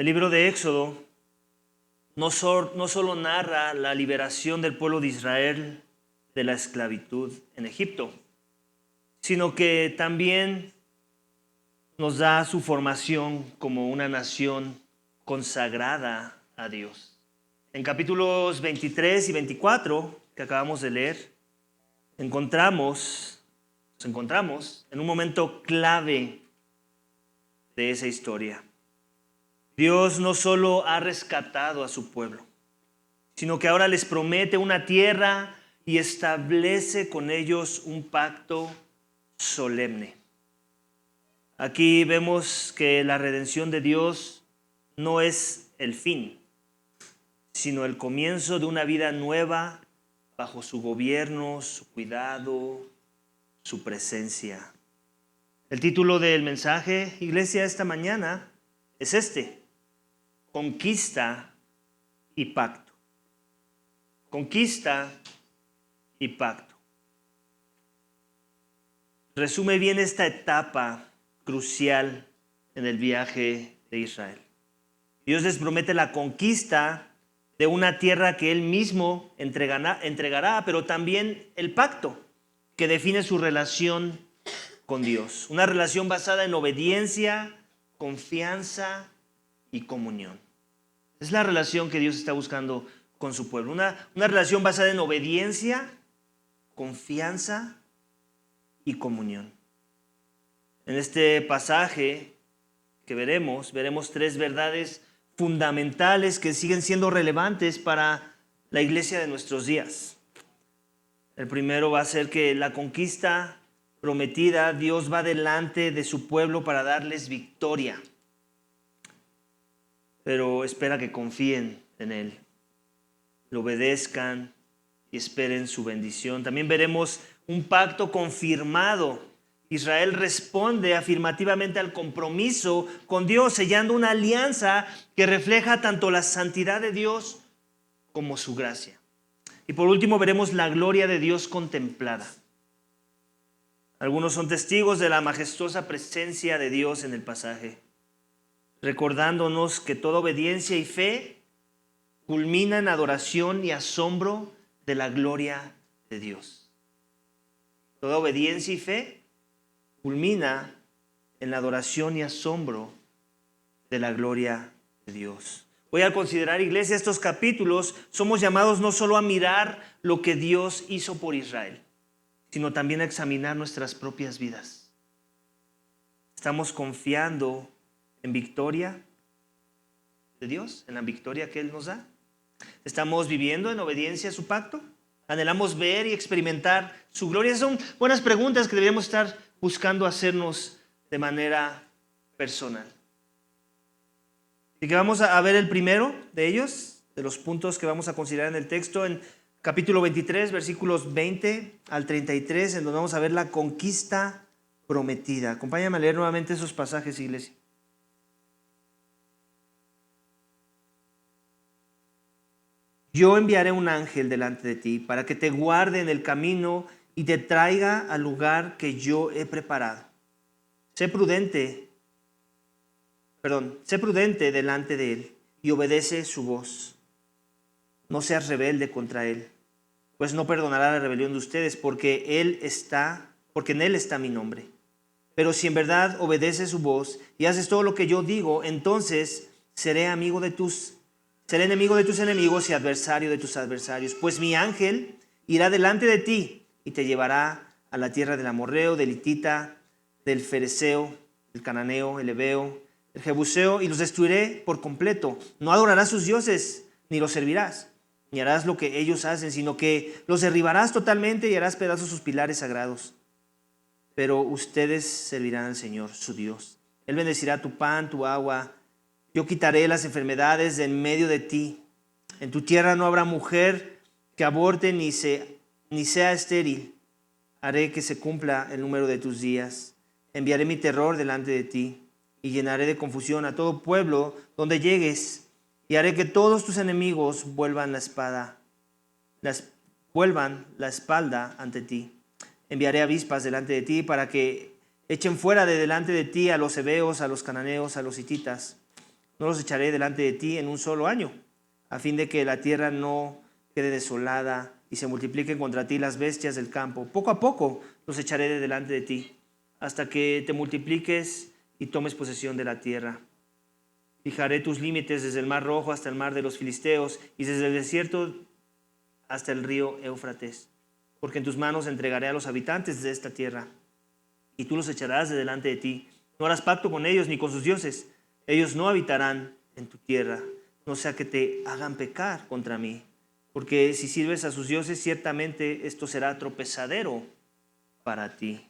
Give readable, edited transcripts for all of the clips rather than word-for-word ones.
El libro de Éxodo no solo narra la liberación del pueblo de Israel de la esclavitud en Egipto, sino que también nos da su formación como una nación consagrada a Dios. En capítulos 23 y 24 que acabamos de leer, nos encontramos en un momento clave de esa historia. Dios no solo ha rescatado a su pueblo, sino que ahora les promete una tierra y establece con ellos un pacto solemne. Aquí vemos que la redención de Dios no es el fin, sino el comienzo de una vida nueva bajo su gobierno, su cuidado, su presencia. El título del mensaje, iglesia, esta mañana es este: Conquista y pacto. Conquista y pacto. Resume bien esta etapa crucial en el viaje de Israel. Dios les promete la conquista de una tierra que Él mismo entregará, pero también el pacto que define su relación con Dios. Una relación basada en obediencia, confianza y comunión. Es la relación que Dios está buscando con su pueblo. Una relación basada en obediencia, confianza y comunión. En este pasaje que veremos tres verdades fundamentales que siguen siendo relevantes para la iglesia de nuestros días. El primero va a ser que la conquista prometida, Dios va delante de su pueblo para darles victoria, pero espera que confíen en Él, lo obedezcan y esperen su bendición. También veremos un pacto confirmado. Israel responde afirmativamente al compromiso con Dios, sellando una alianza que refleja tanto la santidad de Dios como su gracia. Y por último veremos la gloria de Dios contemplada. Algunos son testigos de la majestuosa presencia de Dios en el pasaje, recordándonos que toda obediencia y fe culmina en adoración y asombro de la gloria de Dios. Toda obediencia y fe culmina en la adoración y asombro de la gloria de Dios. Voy a considerar, iglesia, estos capítulos. Somos llamados no solo a mirar lo que Dios hizo por Israel, sino también a examinar nuestras propias vidas. ¿Estamos confiando en victoria de Dios, en la victoria que Él nos da? ¿Estamos viviendo en obediencia a su pacto? ¿Anhelamos ver y experimentar su gloria? Son buenas preguntas que deberíamos estar buscando hacernos de manera personal. Así que vamos a ver el primero de ellos, de los puntos que vamos a considerar en el texto, en capítulo 23, versículos 20 al 33, en donde vamos a ver la conquista prometida. Acompáñame a leer nuevamente esos pasajes, iglesia. Yo enviaré un ángel delante de ti para que te guarde en el camino y te traiga al lugar que yo he preparado. Sé prudente delante de él y obedece su voz. No seas rebelde contra él, pues no perdonará la rebelión de ustedes, porque en él está mi nombre. Pero si en verdad obedeces su voz y haces todo lo que yo digo, entonces seré enemigo de tus enemigos y adversario de tus adversarios. Pues mi ángel irá delante de ti y te llevará a la tierra del amorreo, del hitita, del fereceo, del cananeo, el heveo, el jebuseo, y los destruiré por completo. No adorarás sus dioses, ni los servirás, ni harás lo que ellos hacen, sino que los derribarás totalmente y harás pedazos sus pilares sagrados. Pero ustedes servirán al Señor, su Dios. Él bendecirá tu pan, tu agua. Yo quitaré las enfermedades de en medio de ti. En tu tierra no habrá mujer que aborte ni sea estéril. Haré que se cumpla el número de tus días. Enviaré mi terror delante de ti y llenaré de confusión a todo pueblo donde llegues. Y haré que todos tus enemigos vuelvan la espalda ante ti. Enviaré avispas delante de ti para que echen fuera de delante de ti a los heveos, a los cananeos, a los hititas. no los echaré delante de ti en un solo año, a fin de que la tierra no quede desolada y se multipliquen contra ti las bestias del campo. Poco a poco los echaré de delante de ti, hasta que te multipliques y tomes posesión de la tierra. Fijaré tus límites desde el mar Rojo hasta el mar de los Filisteos y desde el desierto hasta el río Éufrates, porque en tus manos entregaré a los habitantes de esta tierra, y tú los echarás de delante de ti. No harás pacto con ellos ni con sus dioses. Ellos no habitarán en tu tierra, no sea que te hagan pecar contra mí, porque si sirves a sus dioses, ciertamente esto será tropezadero para ti.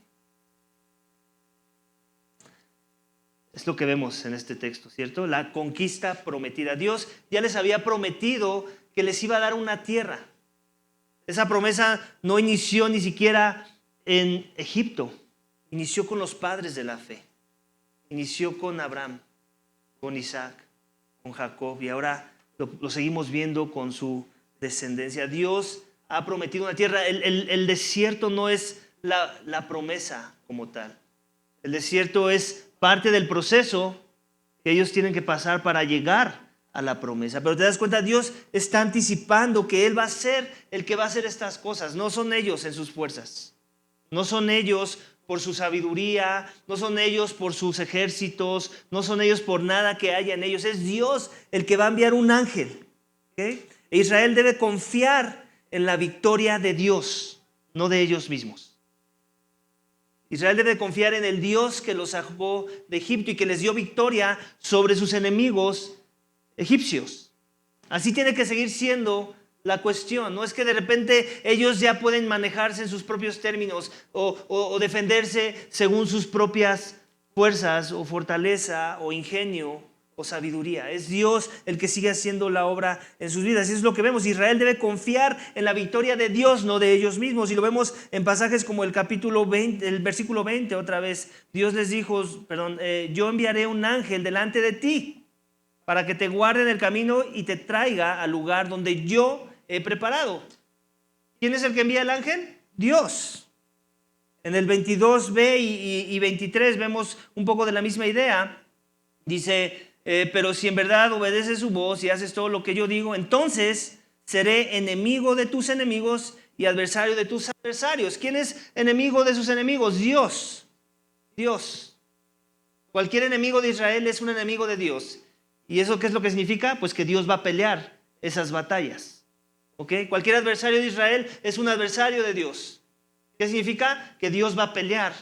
Es lo que vemos en este texto, ¿cierto? La conquista prometida. Dios ya les había prometido que les iba a dar una tierra. Esa promesa no inició ni siquiera en Egipto, inició con los padres de la fe. Inició con Abraham, con Isaac, con Jacob, y ahora lo seguimos viendo con su descendencia. Dios ha prometido una tierra. El desierto no es la promesa como tal. El desierto es parte del proceso que ellos tienen que pasar para llegar a la promesa. Pero te das cuenta, Dios está anticipando que Él va a ser el que va a hacer estas cosas. No son ellos en sus fuerzas. No son ellos por su sabiduría, no son ellos por sus ejércitos, no son ellos por nada que haya en ellos. Es Dios el que va a enviar un ángel. ¿Okay? E Israel debe confiar en la victoria de Dios, no de ellos mismos. Israel debe confiar en el Dios que los sacó de Egipto y que les dio victoria sobre sus enemigos egipcios. Así tiene que seguir siendo la cuestión. No es que de repente ellos ya pueden manejarse en sus propios términos o defenderse según sus propias fuerzas o fortaleza o ingenio o sabiduría. Es Dios el que sigue haciendo la obra en sus vidas. Y eso es lo que vemos. Israel debe confiar en la victoria de Dios, no de ellos mismos. Y lo vemos en pasajes como el capítulo 20, el versículo 20 otra vez. Dios les dijo, yo enviaré un ángel delante de ti para que te guarde en el camino y te traiga al lugar donde yo he preparado. ¿Quién es el que envía el ángel? Dios. En el 22b y 23 vemos un poco de la misma idea. Dice, pero si en verdad obedeces su voz y haces todo lo que yo digo, entonces seré enemigo de tus enemigos y adversario de tus adversarios. ¿Quién es enemigo de sus enemigos? Dios. Dios. Cualquier enemigo de Israel es un enemigo de Dios. ¿Y eso qué es lo que significa? Pues que Dios va a pelear esas batallas. ¿Ok? Cualquier adversario de Israel es un adversario de Dios. ¿Qué significa? Que Dios va a pelear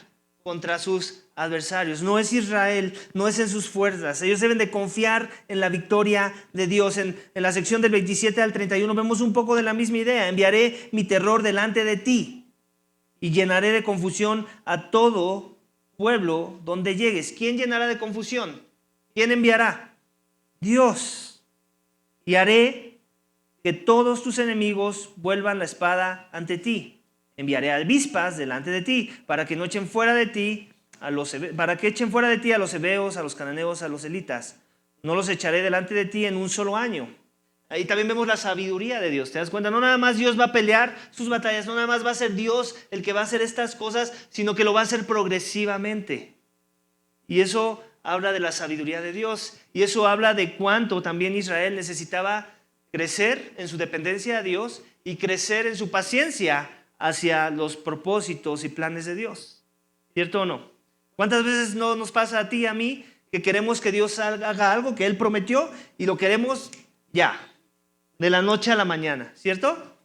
contra sus adversarios. No es Israel, no es en sus fuerzas. Ellos deben de confiar en la victoria de Dios. En la sección del 27 al 31 vemos un poco de la misma idea. Enviaré mi terror delante de ti y llenaré de confusión a todo pueblo donde llegues. ¿Quién llenará de confusión? ¿Quién enviará? Dios. Y haré que todos tus enemigos vuelvan la espada ante ti. Enviaré avispas delante de ti para que no echen fuera de ti a los heveos, a los cananeos, a los elitas. No los echaré delante de ti en un solo año. Ahí también vemos la sabiduría de Dios. ¿Te das cuenta? No nada más Dios va a pelear sus batallas, no nada más va a ser Dios el que va a hacer estas cosas, sino que lo va a hacer progresivamente. Y eso habla de la sabiduría de Dios. Y eso habla de cuánto también Israel necesitaba crecer en su dependencia a Dios y crecer en su paciencia hacia los propósitos y planes de Dios. ¿Cierto o no? ¿Cuántas veces no nos pasa a ti y a mí que queremos que Dios haga algo que Él prometió y lo queremos ya, de la noche a la mañana? ¿Cierto?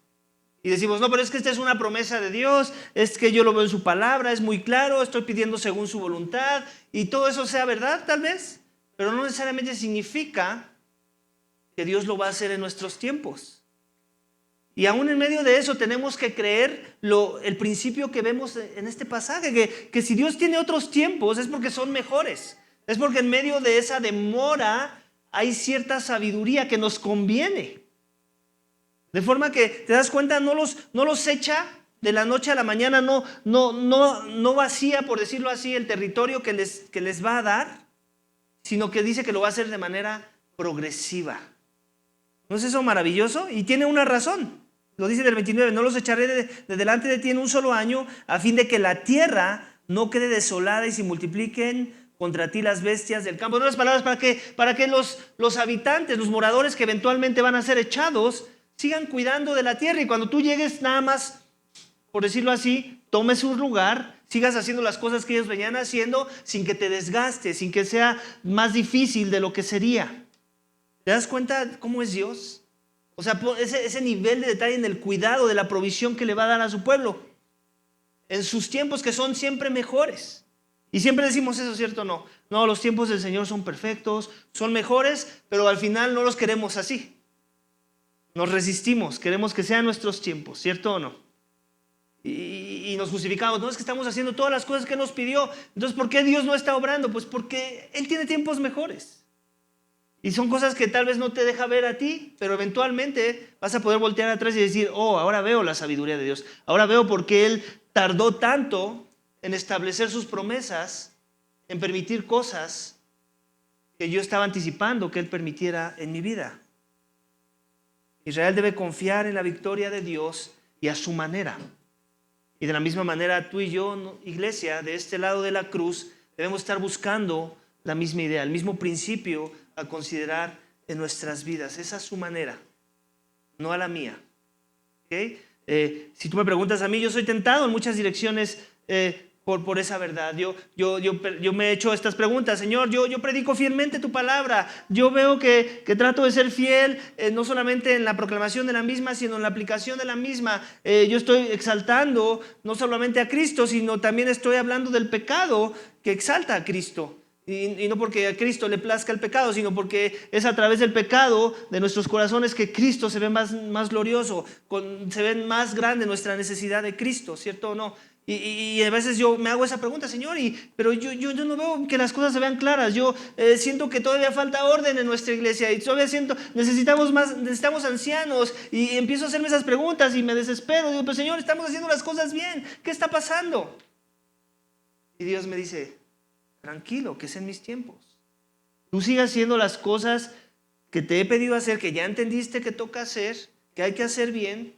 Y decimos, no, pero es que esta es una promesa de Dios, es que yo lo veo en su palabra, es muy claro, estoy pidiendo según su voluntad, y todo eso sea verdad tal vez, pero no necesariamente significa que Dios lo va a hacer en nuestros tiempos. Y aún en medio de eso tenemos que creer el principio que vemos en este pasaje, que si Dios tiene otros tiempos es porque son mejores. Es porque en medio de esa demora hay cierta sabiduría que nos conviene. De forma que te das cuenta, no los echa de la noche a la mañana, no vacía, por decirlo así, el territorio que les va a dar, sino que dice que lo va a hacer de manera progresiva. ¿No es eso maravilloso? Y tiene una razón. Lo dice del 29, no los echaré de delante de ti en un solo año, a fin de que la tierra no quede desolada y se multipliquen contra ti las bestias del campo. En otras palabras, para que los habitantes, los moradores que eventualmente van a ser echados, sigan cuidando de la tierra. Y cuando tú llegues, nada más, por decirlo así, tomes un lugar, sigas haciendo las cosas que ellos venían haciendo sin que te desgastes, sin que sea más difícil de lo que sería. ¿Te das cuenta cómo es Dios? O sea, ese nivel de detalle en el cuidado de la provisión que le va a dar a su pueblo en sus tiempos, que son siempre mejores. Y siempre decimos eso, ¿cierto o no? No, los tiempos del Señor son perfectos, son mejores, pero al final no los queremos así. Nos resistimos, queremos que sean nuestros tiempos, ¿cierto o no? Y nos justificamos, no, es que estamos haciendo todas las cosas que nos pidió. Entonces, ¿por qué Dios no está obrando? Pues porque Él tiene tiempos mejores. Y son cosas que tal vez no te deja ver a ti, pero eventualmente vas a poder voltear atrás y decir, oh, ahora veo la sabiduría de Dios. Ahora veo por qué Él tardó tanto en establecer sus promesas, en permitir cosas que yo estaba anticipando que Él permitiera en mi vida. Israel debe confiar en la victoria de Dios y a su manera. Y de la misma manera tú y yo, iglesia, de este lado de la cruz, debemos estar buscando la misma idea, el mismo principio a considerar en nuestras vidas. Esa es su manera, no a la mía. ¿Okay? Si tú me preguntas a mí, yo soy tentado en muchas direcciones por esa verdad. Yo me he hecho estas preguntas. Señor, yo predico fielmente tu palabra. Yo veo que trato de ser fiel, no solamente en la proclamación de la misma, sino en la aplicación de la misma. Yo estoy exaltando no solamente a Cristo, sino también estoy hablando del pecado que exalta a Cristo. Y no porque a Cristo le plazca el pecado, sino porque es a través del pecado de nuestros corazones que Cristo se ve más glorioso, se ve más grande nuestra necesidad de Cristo, ¿cierto o no? Y a veces yo me hago esa pregunta, Señor, pero yo no veo que las cosas se vean claras. Yo siento que todavía falta orden en nuestra iglesia y todavía necesitamos ancianos, y empiezo a hacerme esas preguntas y me desespero. Digo, pero Señor, estamos haciendo las cosas bien, ¿qué está pasando? Y Dios me dice, tranquilo, que es en mis tiempos. Tú sigas haciendo las cosas que te he pedido hacer, que ya entendiste que toca hacer, que hay que hacer bien.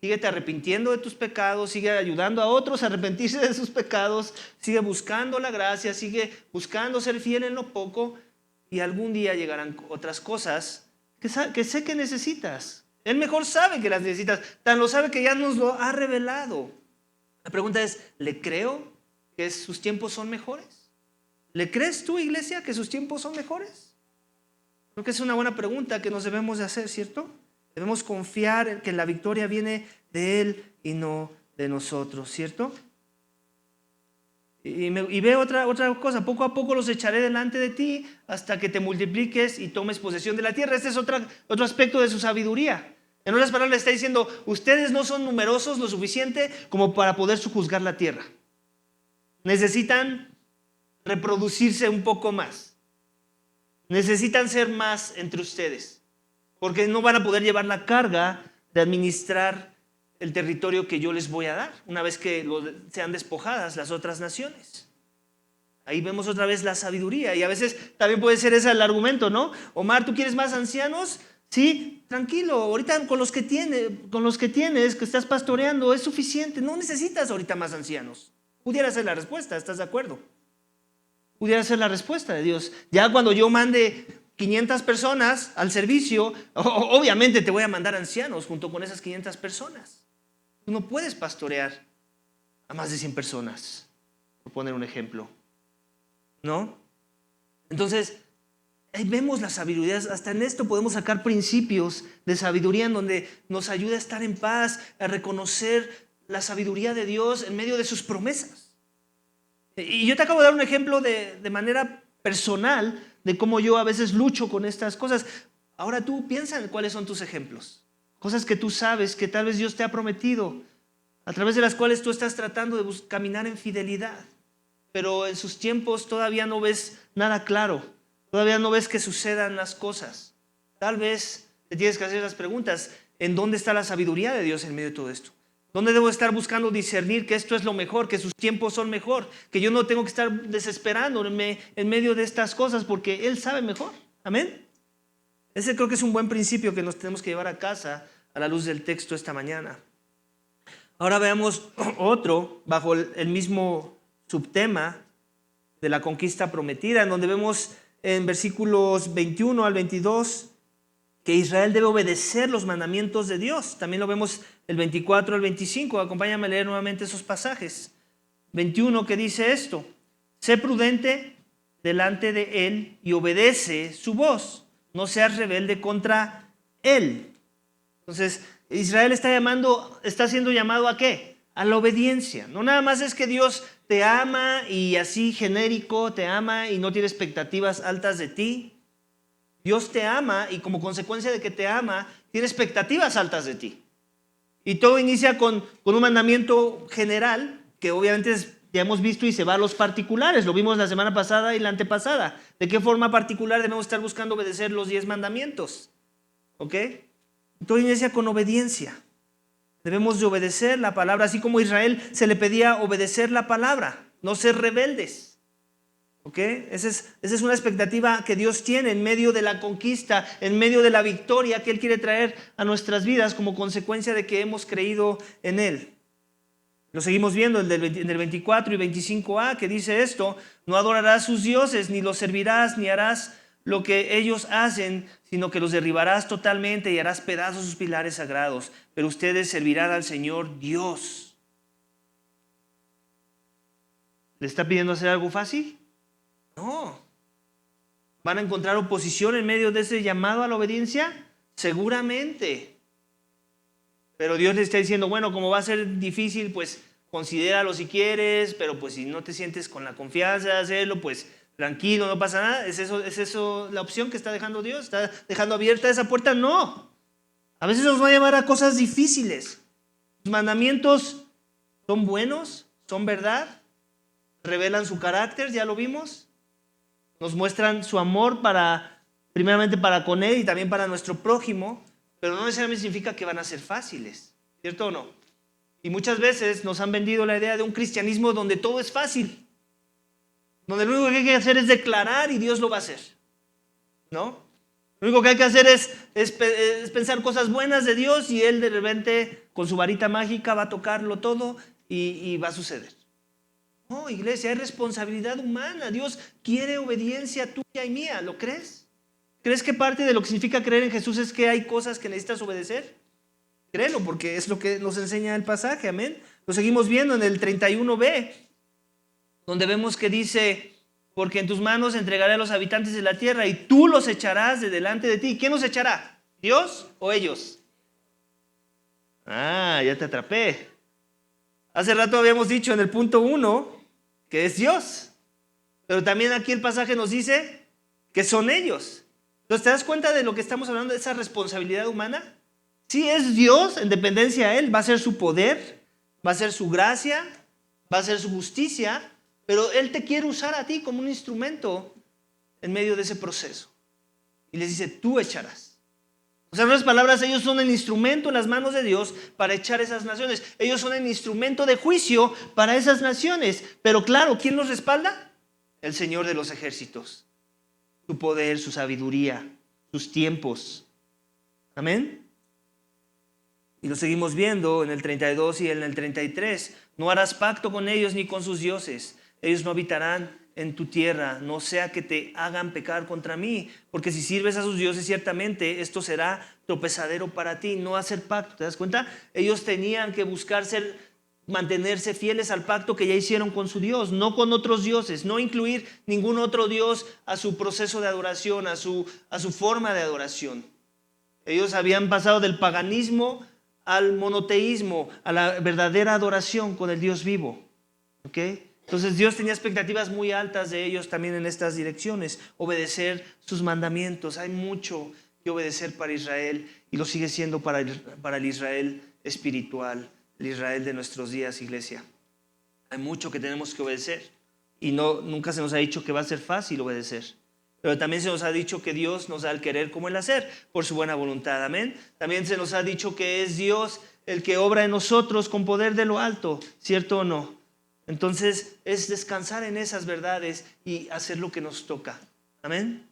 Síguete arrepintiendo de tus pecados, sigue ayudando a otros a arrepentirse de sus pecados, sigue buscando la gracia, sigue buscando ser fiel en lo poco, y algún día llegarán otras cosas que sé que necesitas. Él mejor sabe que las necesitas, tan lo sabe que ya nos lo ha revelado. La pregunta es, ¿le creo que sus tiempos son mejores? ¿Le crees tú, iglesia, que sus tiempos son mejores? Creo que es una buena pregunta que nos debemos de hacer, ¿cierto? Debemos confiar en que la victoria viene de Él y no de nosotros, ¿cierto? Y veo otra cosa, poco a poco los echaré delante de ti hasta que te multipliques y tomes posesión de la tierra. Este es otro aspecto de su sabiduría. En otras palabras le está diciendo, ustedes no son numerosos lo suficiente como para poder sojuzgar la tierra. Necesitan reproducirse un poco más. Necesitan ser más entre ustedes, porque no van a poder llevar la carga de administrar el territorio que yo les voy a dar una vez que sean despojadas las otras naciones. Ahí vemos otra vez la sabiduría, y a veces también puede ser ese el argumento, ¿no? Omar, ¿tú quieres más ancianos? Sí, tranquilo, ahorita con los que tienes, que estás pastoreando, es suficiente, no necesitas ahorita más ancianos. Pudiera ser la respuesta, ¿estás de acuerdo? Pudiera ser la respuesta de Dios. Ya cuando yo mande 500 personas al servicio, obviamente te voy a mandar ancianos junto con esas 500 personas. Tú no puedes pastorear a más de 100 personas, por poner un ejemplo, ¿no? Entonces, ahí vemos la sabiduría. Hasta en esto podemos sacar principios de sabiduría en donde nos ayuda a estar en paz, a reconocer la sabiduría de Dios en medio de sus promesas. Y yo te acabo de dar un ejemplo de manera personal de cómo yo a veces lucho con estas cosas. Ahora tú piensa en cuáles son tus ejemplos. Cosas que tú sabes que tal vez Dios te ha prometido, a través de las cuales tú estás tratando de caminar en fidelidad. Pero en sus tiempos todavía no ves nada claro. Todavía no ves que sucedan las cosas. Tal vez te tienes que hacer las preguntas. ¿En dónde está la sabiduría de Dios en medio de todo esto? ¿Dónde debo estar buscando discernir que esto es lo mejor, que sus tiempos son mejor, que yo no tengo que estar desesperándome en medio de estas cosas porque Él sabe mejor? Amén. Ese creo que es un buen principio que nos tenemos que llevar a casa a la luz del texto esta mañana. Ahora veamos otro bajo el mismo subtema de la conquista prometida, en donde vemos en versículos 21 al 22 que Israel debe obedecer los mandamientos de Dios. También lo vemos el 24 al 25. Acompáñame a leer nuevamente esos pasajes. 21 que dice esto: sé prudente delante de él y obedece su voz. No seas rebelde contra él. Entonces, Israel está siendo llamado ¿a qué? A la obediencia. No nada más es que Dios te ama y así genérico te ama y no tiene expectativas altas de ti. Dios te ama y como consecuencia de que te ama, tiene expectativas altas de ti. Y todo inicia con un mandamiento general que obviamente ya hemos visto y se va a los particulares. Lo vimos la semana pasada y la antepasada. ¿De qué forma particular debemos estar buscando obedecer los 10 mandamientos? ¿Ok? Todo inicia con obediencia. Debemos de obedecer la palabra, así como a Israel se le pedía obedecer la palabra, no ser rebeldes. ¿Ok? Esa es una expectativa que Dios tiene en medio de la conquista, en medio de la victoria que Él quiere traer a nuestras vidas como consecuencia de que hemos creído en Él. Lo seguimos viendo en el 24 y 25a, que dice esto: no adorarás sus dioses, ni los servirás, ni harás lo que ellos hacen, sino que los derribarás totalmente y harás pedazos sus pilares sagrados. Pero ustedes servirán al Señor Dios. ¿Le está pidiendo hacer algo fácil? No. ¿Van a encontrar oposición en medio de ese llamado a la obediencia? Seguramente. Pero Dios le está diciendo, bueno, como va a ser difícil, pues considéralo si quieres, pero pues si no te sientes con la confianza de hacerlo, pues tranquilo, no pasa nada. ¿Es eso la opción que está dejando Dios? ¿Está dejando abierta esa puerta? No. A veces nos va a llevar a cosas difíciles. Los mandamientos son buenos, son verdad, revelan su carácter, ya lo vimos. Nos muestran su amor primeramente para con Él y también para nuestro prójimo, pero no necesariamente significa que van a ser fáciles, ¿cierto o no? Y muchas veces nos han vendido la idea de un cristianismo donde todo es fácil, donde lo único que hay que hacer es declarar y Dios lo va a hacer, ¿no? Lo único que hay que hacer es pensar cosas buenas de Dios y Él de repente con su varita mágica va a tocarlo todo y va a suceder. No, iglesia, hay responsabilidad humana. Dios quiere obediencia tuya y mía. ¿Lo crees? ¿Crees que parte de lo que significa creer en Jesús es que hay cosas que necesitas obedecer? Créelo, porque es lo que nos enseña el pasaje, amén. Lo seguimos viendo en el 31b, donde vemos que dice, porque en tus manos entregaré a los habitantes de la tierra y tú los echarás de delante de ti. ¿Quién los echará? ¿Dios o ellos? Ah, ya te atrapé. Hace rato habíamos dicho en el punto 1 que es Dios, pero también aquí el pasaje nos dice que son ellos. Entonces, ¿te das cuenta de lo que estamos hablando, de esa responsabilidad humana? Sí, es Dios, en dependencia a Él, va a ser su poder, va a ser su gracia, va a ser su justicia, pero Él te quiere usar a ti como un instrumento en medio de ese proceso. Y les dice, tú echarás. O sea, en otras palabras, ellos son el instrumento en las manos de Dios para echar esas naciones. Ellos son el instrumento de juicio para esas naciones. Pero claro, ¿quién los respalda? El Señor de los ejércitos. Su poder, su sabiduría, sus tiempos. Amén. Y lo seguimos viendo en el 32 y en el 33. No harás pacto con ellos ni con sus dioses. Ellos no habitarán en tu tierra, no sea que te hagan pecar contra mí, porque si sirves a sus dioses, ciertamente esto será tropezadero para ti. No hacer pacto, ¿te das cuenta? Ellos tenían que buscar mantenerse fieles al pacto que ya hicieron con su Dios, no con otros dioses, no incluir ningún otro Dios a su proceso de adoración, a su forma de adoración. Ellos habían pasado del paganismo al monoteísmo, a la verdadera adoración con el Dios vivo. ¿Ok? Entonces Dios tenía expectativas muy altas de ellos también en estas direcciones, obedecer sus mandamientos. Hay mucho que obedecer para Israel y lo sigue siendo para el Israel espiritual, el Israel de nuestros días, iglesia. Hay mucho que tenemos que obedecer y nunca se nos ha dicho que va a ser fácil obedecer. Pero también se nos ha dicho que Dios nos da el querer como el hacer por su buena voluntad, amén. También se nos ha dicho que es Dios el que obra en nosotros con poder de lo alto, ¿cierto o no? Entonces es descansar en esas verdades y hacer lo que nos toca. Amén.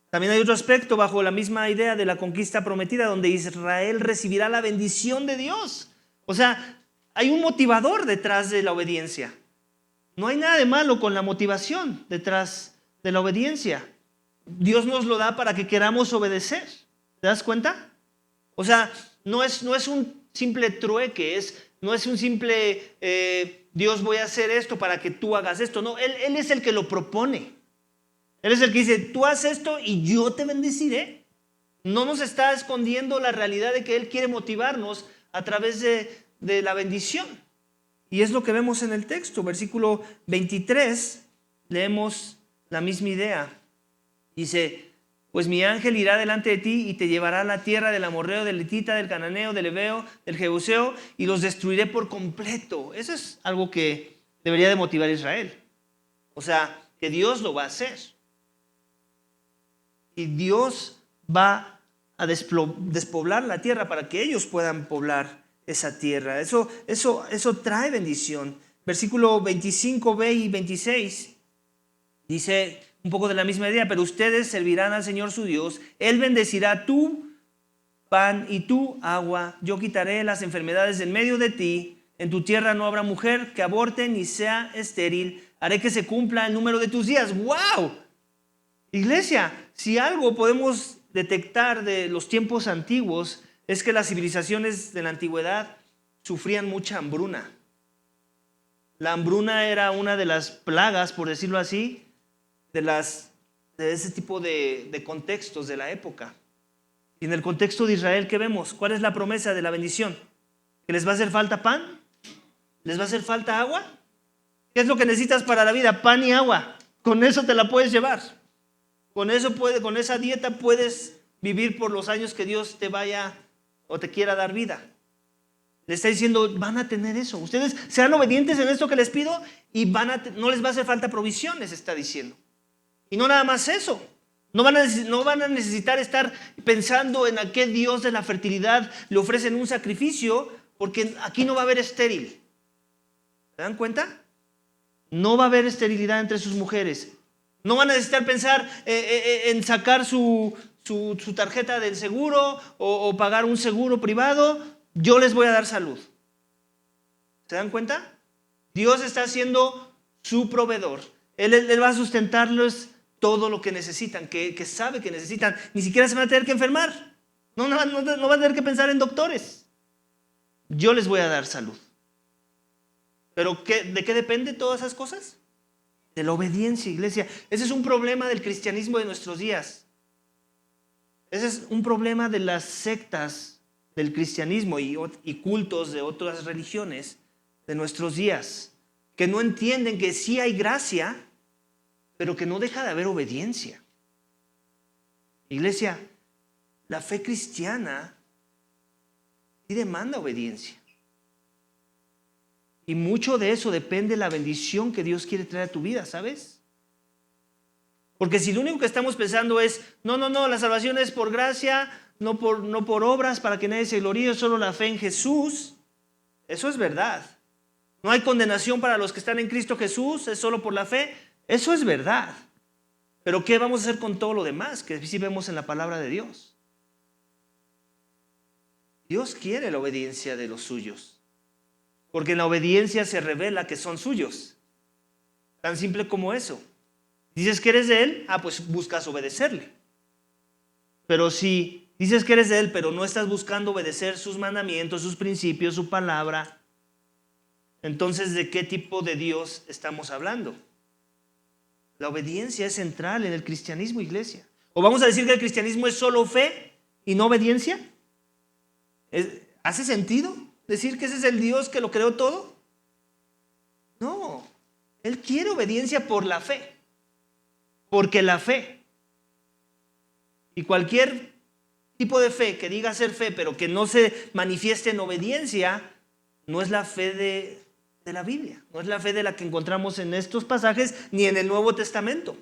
También hay otro aspecto bajo la misma idea de la conquista prometida, donde Israel recibirá la bendición de Dios. O sea, hay un motivador detrás de la obediencia. No hay nada de malo con la motivación detrás de la obediencia. Dios nos lo da para que queramos obedecer. ¿Te das cuenta? O sea, no es un simple trueque, no es un simple Dios voy a hacer esto para que tú hagas esto. No, Él es el que lo propone. Él es el que dice, tú haz esto y yo te bendeciré. No nos está escondiendo la realidad de que Él quiere motivarnos a través de la bendición. Y es lo que vemos en el texto. Versículo 23, leemos la misma idea. Dice, pues mi ángel irá delante de ti y te llevará a la tierra del amorreo, del hitita, del cananeo, del heveo, del jebuseo, y los destruiré por completo. Eso es algo que debería de motivar a Israel. O sea, que Dios lo va a hacer. Y Dios va a despoblar la tierra para que ellos puedan poblar esa tierra. Eso trae bendición. Versículo 25b y 26 dice un poco de la misma idea, pero ustedes servirán al Señor su Dios. Él bendecirá tu pan y tu agua. Yo quitaré las enfermedades del medio de ti. En tu tierra no habrá mujer que aborte ni sea estéril. Haré que se cumpla el número de tus días. ¡Wow! Iglesia, si algo podemos detectar de los tiempos antiguos es que las civilizaciones de la antigüedad sufrían mucha hambruna. La hambruna era una de las plagas, por decirlo así, de ese tipo de contextos de la época. Y en el contexto de Israel, ¿qué vemos? ¿Cuál es la promesa de la bendición? ¿Que les va a hacer falta pan? ¿Les va a hacer falta agua? ¿Qué es lo que necesitas para la vida? Pan y agua. Con eso te la puedes llevar. Con esa dieta puedes vivir por los años que Dios te vaya o te quiera dar vida. Le está diciendo, van a tener eso. Ustedes sean obedientes en esto que les pido y no les va a hacer falta provisión, les está diciendo. Y no nada más eso. No van a necesitar estar pensando en a qué Dios de la fertilidad le ofrecen un sacrificio, porque aquí no va a haber estéril. ¿Se dan cuenta? No va a haber esterilidad entre sus mujeres. No van a necesitar pensar en sacar su tarjeta del seguro o pagar un seguro privado. Yo les voy a dar salud. ¿Se dan cuenta? Dios está siendo su proveedor. Él va a sustentarles todo lo que necesitan, que sabe que necesitan. Ni siquiera se van a tener que enfermar. No van a tener que pensar en doctores. Yo les voy a dar salud. ¿Pero de qué depende todas esas cosas? De la obediencia, iglesia. Ese es un problema del cristianismo de nuestros días. Ese es un problema de las sectas del cristianismo y cultos de otras religiones de nuestros días, que no entienden que sí hay gracia, pero que no deja de haber obediencia. Iglesia, la fe cristiana sí demanda obediencia. Y mucho de eso depende de la bendición que Dios quiere traer a tu vida, ¿sabes? Porque si lo único que estamos pensando es, no, la salvación es por gracia, no por obras para que nadie se gloríe, solo la fe en Jesús, eso es verdad. No hay condenación para los que están en Cristo Jesús, es solo por la fe, eso es verdad. Pero ¿qué vamos a hacer con todo lo demás que sí vemos en la palabra de Dios? Dios quiere la obediencia de los suyos. Porque en la obediencia se revela que son suyos. Tan simple como eso. Dices que eres de Él, pues buscas obedecerle. Pero si dices que eres de Él, pero no estás buscando obedecer sus mandamientos, sus principios, su palabra, entonces ¿de qué tipo de Dios estamos hablando? La obediencia es central en el cristianismo, iglesia. ¿O vamos a decir que el cristianismo es solo fe y no obediencia? ¿Hace sentido decir que ese es el Dios que lo creó todo? No, Él quiere obediencia por la fe. Porque la fe y cualquier tipo de fe que diga ser fe, pero que no se manifieste en obediencia, no es la fe de la Biblia, no es la fe de la que encontramos en estos pasajes ni en el Nuevo Testamento.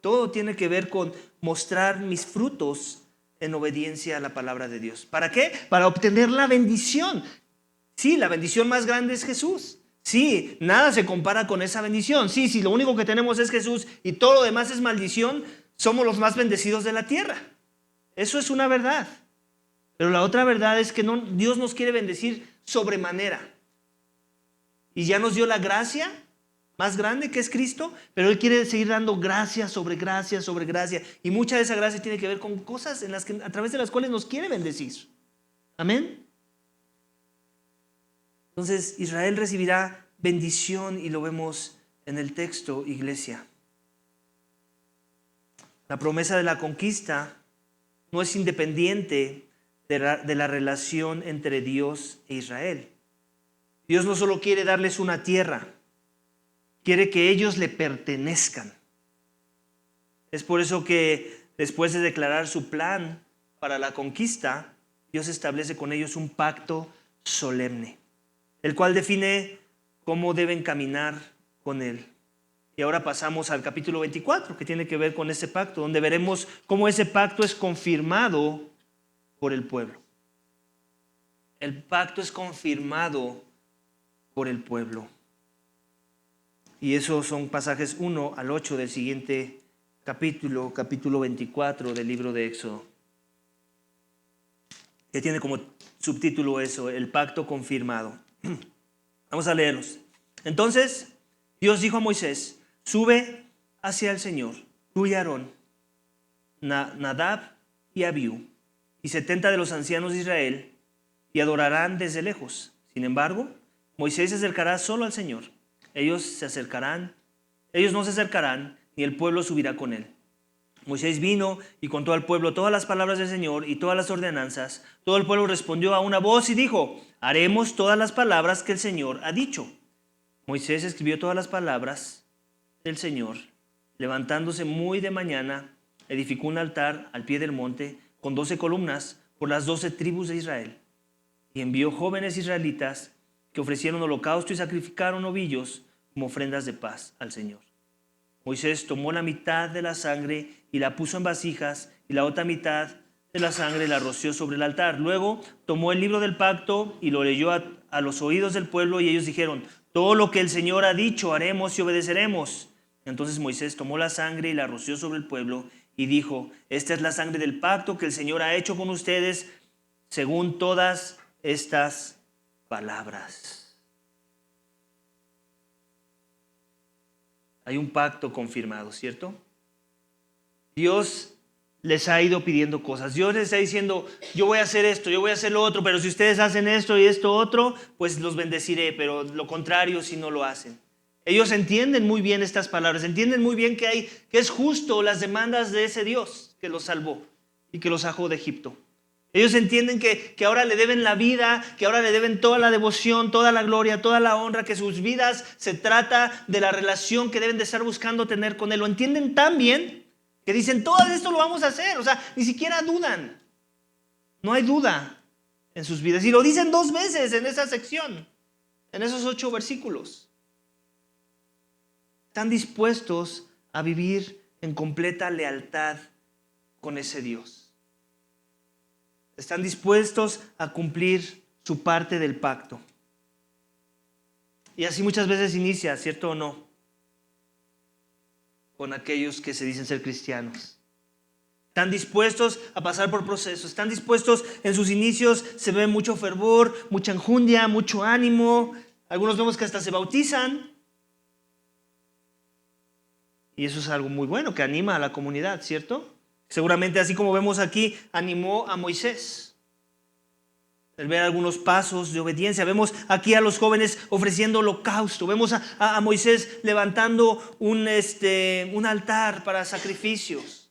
Todo tiene que ver con mostrar mis frutos en obediencia a la palabra de Dios. ¿Para qué? Para obtener la bendición. Sí, la bendición más grande es Jesús. Sí, nada se compara con esa bendición. Sí, si lo único que tenemos es Jesús y todo lo demás es maldición, somos los más bendecidos de la tierra. Eso es una verdad. Pero la otra verdad es que Dios nos quiere bendecir sobremanera. Y ya nos dio la gracia más grande que es Cristo, pero Él quiere seguir dando gracia sobre gracia sobre gracia. Y mucha de esa gracia tiene que ver con cosas a través de las cuales nos quiere bendecir. Amén. Entonces Israel recibirá bendición y lo vemos en el texto, iglesia. La promesa de la conquista no es independiente de la relación entre Dios e Israel. Dios no solo quiere darles una tierra, quiere que ellos le pertenezcan. Es por eso que después de declarar su plan para la conquista, Dios establece con ellos un pacto solemne, el cual define cómo deben caminar con Él. Y ahora pasamos al capítulo 24, que tiene que ver con ese pacto, donde veremos cómo ese pacto es confirmado por el pueblo. El pacto es confirmado por el pueblo. Y esos son pasajes 1 al 8 del siguiente capítulo 24 del libro de Éxodo, que tiene como subtítulo eso, el pacto confirmado. Vamos a leerlos. Entonces Dios dijo a Moisés: sube hacia el Señor, tú y Aarón, Nadab y Abiú, y 70 de los ancianos de Israel, y adorarán desde lejos. Sin embargo, Moisés se acercará solo al Señor. Ellos no se acercarán, ni el pueblo subirá con él. Moisés vino y contó al pueblo todas las palabras del Señor y todas las ordenanzas. Todo el pueblo respondió a una voz y dijo: haremos todas las palabras que el Señor ha dicho. Moisés escribió todas las palabras del Señor. Levantándose muy de mañana, edificó un altar al pie del monte con 12 columnas por las 12 tribus de Israel. Y envió jóvenes israelitas que ofrecieron holocausto y sacrificaron novillos como ofrendas de paz al Señor. Moisés tomó la mitad de la sangre y la puso en vasijas, y la otra mitad de la sangre la roció sobre el altar. Luego tomó el libro del pacto y lo leyó a los oídos del pueblo, y ellos dijeron: todo lo que el Señor ha dicho haremos y obedeceremos. Entonces Moisés tomó la sangre y la roció sobre el pueblo y dijo: esta es la sangre del pacto que el Señor ha hecho con ustedes según todas estas palabras. Hay un pacto confirmado, ¿cierto? Dios les ha ido pidiendo cosas. Dios les está diciendo: yo voy a hacer esto, yo voy a hacer lo otro, pero si ustedes hacen esto y esto otro, pues los bendeciré, pero lo contrario si no lo hacen. Ellos entienden muy bien estas palabras, entienden muy bien que es justo las demandas de ese Dios que los salvó y que los sacó de Egipto. Ellos entienden que ahora le deben la vida, que ahora le deben toda la devoción, toda la gloria, toda la honra, que sus vidas se trata de la relación que deben de estar buscando tener con Él. Lo entienden tan bien que dicen: todo esto lo vamos a hacer. O sea, ni siquiera dudan. No hay duda en sus vidas. Y lo dicen 2 veces en esa sección, en esos 8 versículos. Están dispuestos a vivir en completa lealtad con ese Dios. Están dispuestos a cumplir su parte del pacto. Y así muchas veces inicia, ¿cierto o no?, con aquellos que se dicen ser cristianos. Están dispuestos a pasar por procesos. Están dispuestos, en sus inicios se ve mucho fervor, mucha enjundia, mucho ánimo. Algunos vemos que hasta se bautizan. Y eso es algo muy bueno, que anima a la comunidad, ¿cierto? Seguramente, así como vemos aquí, animó a Moisés. El ver algunos pasos de obediencia. Vemos aquí a los jóvenes ofreciendo holocausto. Vemos a Moisés levantando un altar para sacrificios,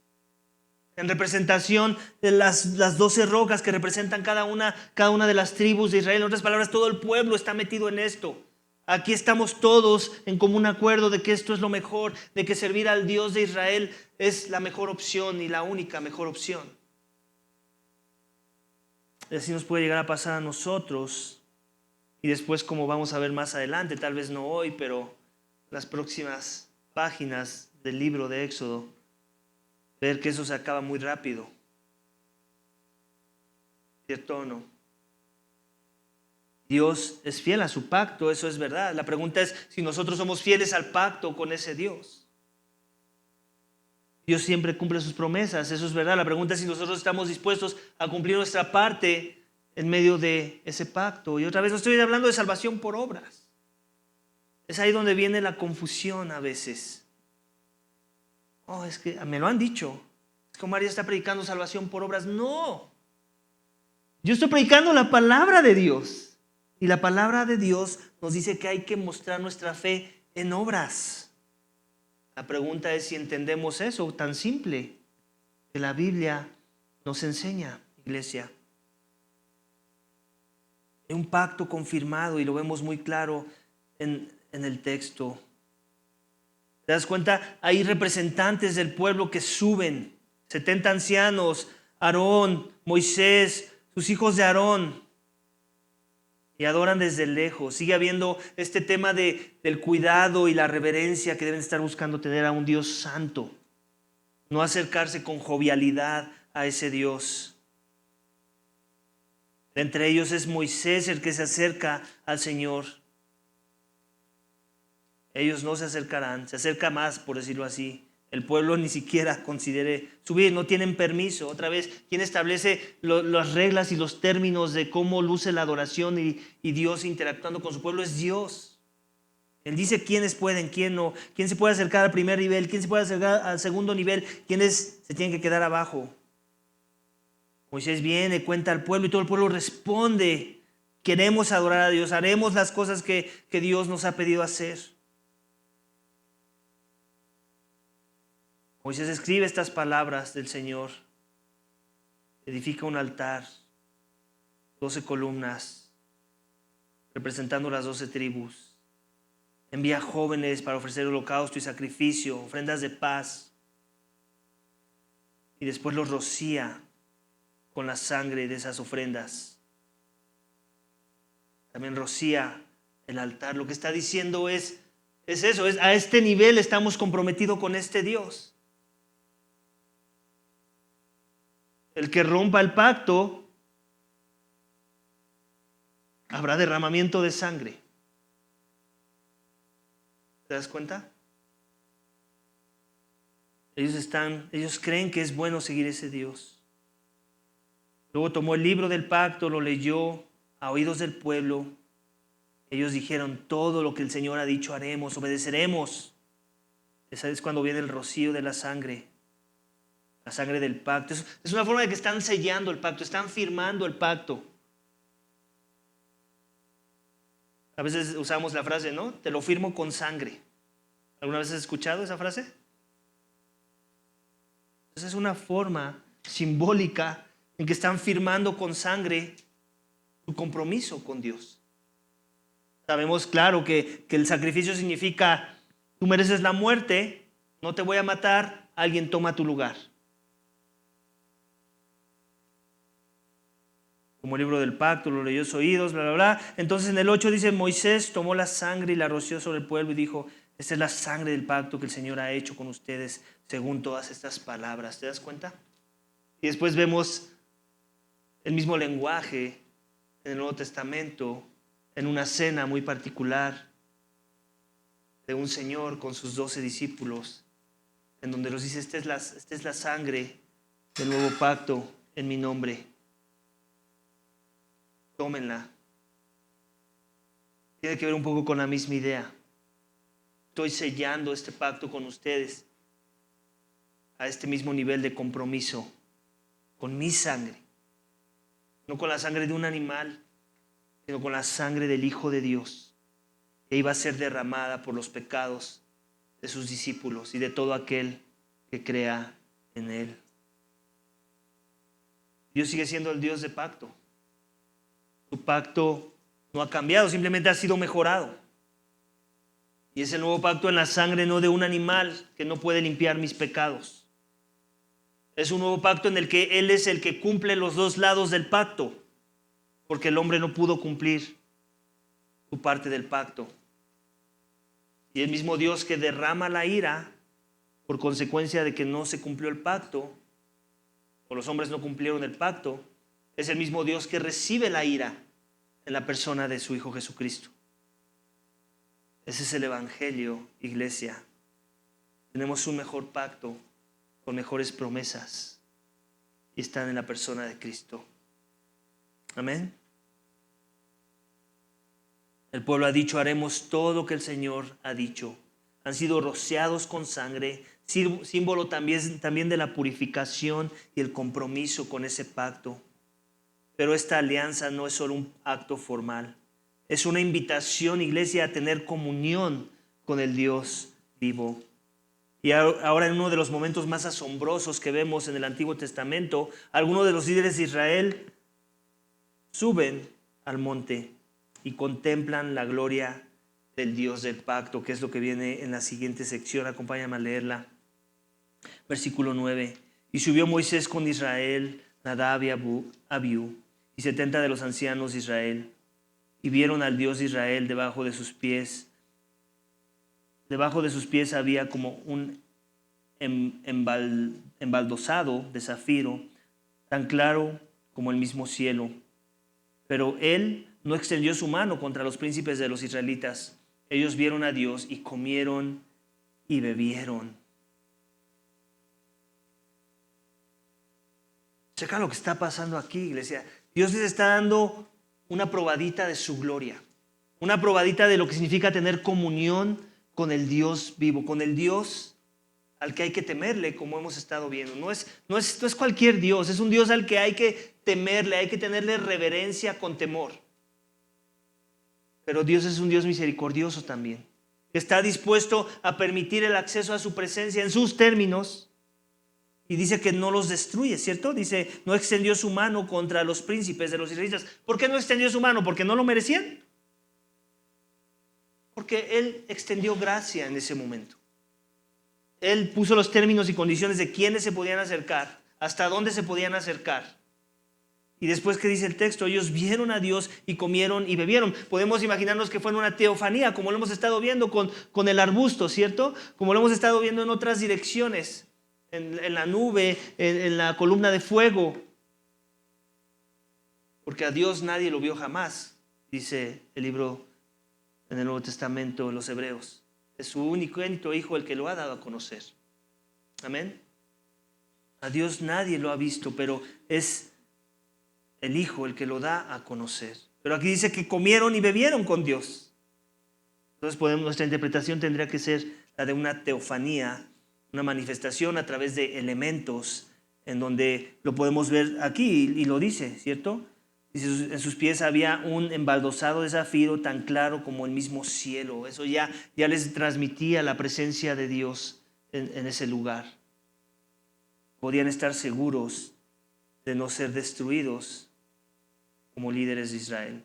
en representación de las 12 rocas que representan cada una de las tribus de Israel. En otras palabras, todo el pueblo está metido en esto. Aquí estamos todos en común acuerdo de que esto es lo mejor, de que servir al Dios de Israel es la mejor opción y la única mejor opción. Y así nos puede llegar a pasar a nosotros. Y después, como vamos a ver más adelante, tal vez no hoy, pero las próximas páginas del libro de Éxodo, ver que eso se acaba muy rápido. ¿Cierto o no? Dios es fiel a su pacto, eso es verdad. La pregunta es si nosotros somos fieles al pacto con ese Dios. Dios siempre cumple sus promesas, eso es verdad. La pregunta es si nosotros estamos dispuestos a cumplir nuestra parte en medio de ese pacto. Y otra vez no estoy hablando de salvación por obras. Es ahí donde viene la confusión a veces. Oh, es que me lo han dicho. Es que Omar ya está predicando salvación por obras. No. Yo estoy predicando la palabra de Dios. Y la palabra de Dios nos dice que hay que mostrar nuestra fe en obras. La pregunta es si entendemos eso tan simple que la Biblia nos enseña, iglesia. Hay un pacto confirmado y lo vemos muy claro en el texto. ¿Te das cuenta? Hay representantes del pueblo que suben, 70 ancianos, Aarón, Moisés, sus hijos de Aarón, y adoran desde lejos. Sigue habiendo este tema del cuidado y la reverencia que deben estar buscando tener a un Dios santo. No acercarse con jovialidad a ese Dios. Entre ellos es Moisés el que se acerca al Señor. Ellos no se acercarán, se acerca más, por decirlo así. El pueblo ni siquiera considere subir, no tienen permiso. Otra vez, ¿quién establece las reglas y los términos de cómo luce la adoración y Dios interactuando con su pueblo? Es Dios. Él dice quiénes pueden, quién no, quién se puede acercar al primer nivel, quién se puede acercar al segundo nivel, quiénes se tienen que quedar abajo. Moisés viene, cuenta al pueblo y todo el pueblo responde: queremos adorar a Dios, haremos las cosas que Dios nos ha pedido hacer. Moisés escribe estas palabras del Señor, edifica un altar, 12 columnas, representando las 12 tribus. Envía jóvenes para ofrecer holocausto y sacrificio, ofrendas de paz. Y después los rocía con la sangre de esas ofrendas. También rocía el altar. Lo que está diciendo es eso, a este nivel estamos comprometidos con este Dios. El que rompa el pacto, habrá derramamiento de sangre. ¿Te das cuenta? Ellos creen que es bueno seguir ese Dios. Luego tomó el libro del pacto, lo leyó a oídos del pueblo. Ellos dijeron: todo lo que el Señor ha dicho haremos, obedeceremos. Esa es cuando viene el rocío de la sangre del pacto. Es una forma de que están sellando el pacto, están firmando el pacto. A veces usamos la frase, ¿no? Te lo firmo con sangre. ¿Alguna vez has escuchado esa frase? Esa es una forma simbólica en que están firmando con sangre su compromiso con Dios. Sabemos, claro, que el sacrificio significa: tú mereces la muerte, no te voy a matar, alguien toma tu lugar. Como el libro del pacto, lo leyó a sus oídos, bla, bla, bla. Entonces en el 8 dice: Moisés tomó la sangre y la roció sobre el pueblo y dijo: esta es la sangre del pacto que el Señor ha hecho con ustedes según todas estas palabras. ¿Te das cuenta? Y después vemos el mismo lenguaje en el Nuevo Testamento, en una cena muy particular de un Señor con sus 12 discípulos, en donde los dice: esta es la sangre del nuevo pacto en mi nombre. Tómenla. Tiene que ver un poco con la misma idea. Estoy sellando este pacto con ustedes a este mismo nivel de compromiso, con mi sangre. No con la sangre de un animal, sino con la sangre del Hijo de Dios, que iba a ser derramada por los pecados de sus discípulos y de todo aquel que crea en Él. Dios sigue siendo el Dios de pacto. Su pacto no ha cambiado, simplemente ha sido mejorado. Y es el nuevo pacto en la sangre, no de un animal que no puede limpiar mis pecados. Es un nuevo pacto en el que Él es el que cumple los dos lados del pacto, porque el hombre no pudo cumplir su parte del pacto. Y el mismo Dios que derrama la ira por consecuencia de que no se cumplió el pacto, o los hombres no cumplieron el pacto, es el mismo Dios que recibe la ira en la persona de su Hijo Jesucristo. Ese es el Evangelio, iglesia. Tenemos un mejor pacto con mejores promesas y están en la persona de Cristo. Amén. El pueblo ha dicho, haremos todo lo que el Señor ha dicho. Han sido rociados con sangre, símbolo también de la purificación y el compromiso con ese pacto. Pero esta alianza no es solo un acto formal. Es una invitación, iglesia, a tener comunión con el Dios vivo. Y ahora, en uno de los momentos más asombrosos que vemos en el Antiguo Testamento, algunos de los líderes de Israel suben al monte y contemplan la gloria del Dios del pacto, que es lo que viene en la siguiente sección. Acompáñame a leerla. Versículo 9. Y subió Moisés con Israel, Nadab y Abiú, y 70 de los ancianos de Israel, y vieron al Dios de Israel debajo de sus pies. Debajo de sus pies había como un embaldosado de zafiro, tan claro como el mismo cielo. Pero él no extendió su mano contra los príncipes de los israelitas. Ellos vieron a Dios y comieron y bebieron. Checa lo que está pasando aquí, iglesia. Dios les está dando una probadita de su gloria, una probadita de lo que significa tener comunión con el Dios vivo, con el Dios al que hay que temerle, como hemos estado viendo. No es cualquier Dios, es un Dios al que hay que temerle, hay que tenerle reverencia con temor. Pero Dios es un Dios misericordioso también, que está dispuesto a permitir el acceso a su presencia en sus términos. Y dice que no los destruye, ¿cierto? Dice, no extendió su mano contra los príncipes de los israelitas. ¿Por qué no extendió su mano? ¿Porque no lo merecían? Porque Él extendió gracia en ese momento. Él puso los términos y condiciones de quiénes se podían acercar, hasta dónde se podían acercar. Y después, ¿qué dice el texto? Ellos vieron a Dios y comieron y bebieron. Podemos imaginarnos que fue en una teofanía, como lo hemos estado viendo con el arbusto, ¿cierto? Como lo hemos estado viendo en otras direcciones. En la nube, en la columna de fuego. Porque a Dios nadie lo vio jamás, dice el libro en el Nuevo Testamento de los Hebreos. Es su único Hijo el que lo ha dado a conocer. Amén. A Dios nadie lo ha visto, pero es el Hijo el que lo da a conocer. Pero aquí dice que comieron y bebieron con Dios. Entonces nuestra interpretación tendría que ser la de una teofanía, una manifestación a través de elementos, en donde lo podemos ver aquí y lo dice, ¿cierto? Dice, en sus pies había un embaldosado de zafiro tan claro como el mismo cielo. Eso ya les transmitía la presencia de Dios en ese lugar. Podían estar seguros de no ser destruidos como líderes de Israel.